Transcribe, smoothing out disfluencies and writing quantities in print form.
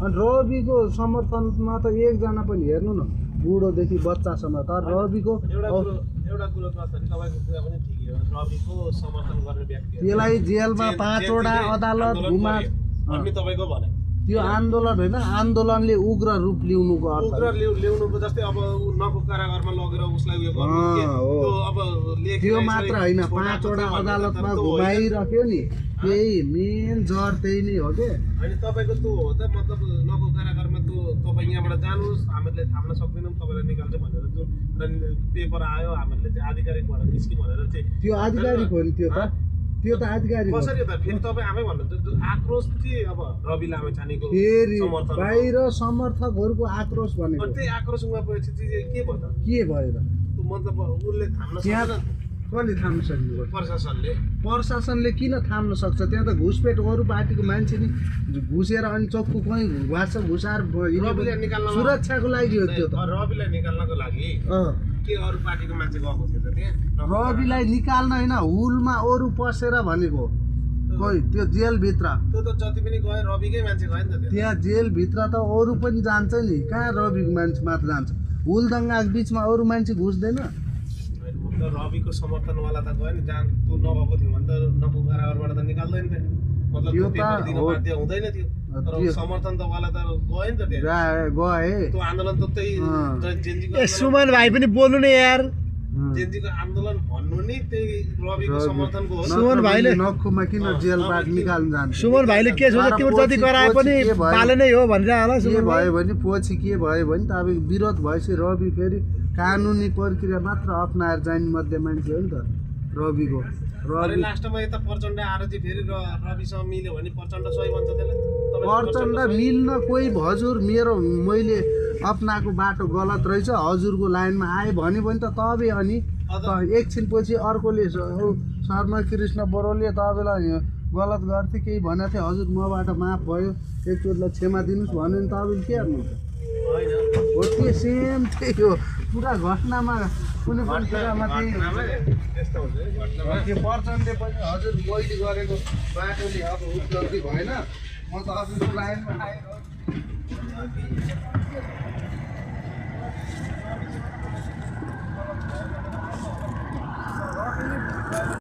अनि रविको समर्थनमा त एकजना पनि हेर्नु न बुढोदेखि बच्चासम्म तर रविको एउटा कुरो कस्तो भने तपाईको कुरा पनि ठिकै हो रविको समर्थन गर्ने व्यक्ति त्यसलाई जेलमा 5 वटा अदालत घुमा भन्ने तपाईको भने त्यो आन्दोलन होइन आन्दोलनले उग्र रूप लिउनुको अर्थ उग्र ल्याउनुको जस्तै अब नको कारागारमा लगेर उसलाई उयो गर्नु त्यो अब त्यो मात्र होइन 5 वटा अदालतमा घुमाइराख्यो नि त्यही मेन जर त्यही नै हो के हैन तपाईको त्यो हो त मतलब नको कारागारमा त्यो तपाई यहाँबाट जानुस् हामीले थाम्न सक्दैनौं तपाईलाई निकाल्छ भनेर जुन पेपर आयो हामीले चाहिँ आधिकारिक भनेर निस्कि भनेर चाहिँ त्यो आधिकारिक हो नि त्यो त आधिकारिक हो कसरी त फेरि तपाई आफै भन्नुहुन्छ आक्रोश चाहिँ अब रवि लामेछानेको फेरि बाहिर समर्थकहरूको आक्रोश भनेको त्यही आक्रोश उहाँपछि चाहिँ के भयो त के भएर त्यो मतलब उसले थाम्न सक्दैन कसले थाम्न सक्नु प्रशासनले किन थाम्न सक्छ त्यहाँ त घुसपेट अरू पार्टीको मान्छे नि घुसेर अनि चक्कु कहीँ घुसार सुरक्षाको लागि हो त्यो त रविलाई निकाल्नको लागि के अरू पार्टीको मान्छे गएको थियो त त्यहाँ रविलाई निकाल्न होइन हुलमा अरू पसेर भनेको खोइ त्यो जेलभित्र त्यो त जति पनि गए रविकै मान्छे गयो नि त त्यहाँ जेलभित्र त अरू पनि जान्छ नि कहाँ रविको मान्छे मात्र जान्छ हुलदङ्गाको बिचमा अरू मान्छे घुस्दैन रविको समर्थनवाला त गयो नि जहाँ त्यो नभएको थियो भने त नको कारागारबाट त निकाल्दैन थियो मतलब त्यो पेपर दिन बाध्य हुँदैन थियो तर समर्थन त वाला त गयो नि त त्यहाँ गए त्यो आन्दोलन त त्यही जेनजीको सुमन भाइ पनि बोल्नु नि यार जेनजीको आन्दोलन भन्नु नि त्यही रविको समर्थनको हो सुमन भाइले नखुमा किन जेलबाट निकाल्न जान्छ सुमन भाइले के सोच्छ त्यो जति गराए पनि पाले नै हो भनिरा होला के भयो भने पछि के भयो भने त अब विरोध भएपछि रवि फेरि कानुनी प्रक्रिया मात्र अपनाएर जाने मध्ये मान्छे हो नि त रविको रवि लास्टमा यता प्रचण्ड आएर चाहिँ फेरि रविसँग मिल्यो भने प्रचण्ड सही भन्छ त्यसलाई प्रचण्ड मिल्न कोही हजुर मैले अपनाएको बाटो गलत रहेछ हजुरको लाइनमा आयो भन्यो भने त तबे अनि एकछिनपछि अर्कोले शर्मा कृष्ण बरोले तपाईँलाई गलत गर्थे केही भनेको थियो हजुर मबाट माफ भयो एकचोटिलाई क्षमा दिनुहोस् भन्यो भने तपाईँले के गर्नुहुन्छ हो त्यो सेम त्यही हो पुरा घटनामा कुनै पनि कुरामा त्यही त्यो प्रचण्डले पनि हजुर मैले गरेको बाटोले अब उपलब्धि भएन म त हजुरको लाइनमा आएर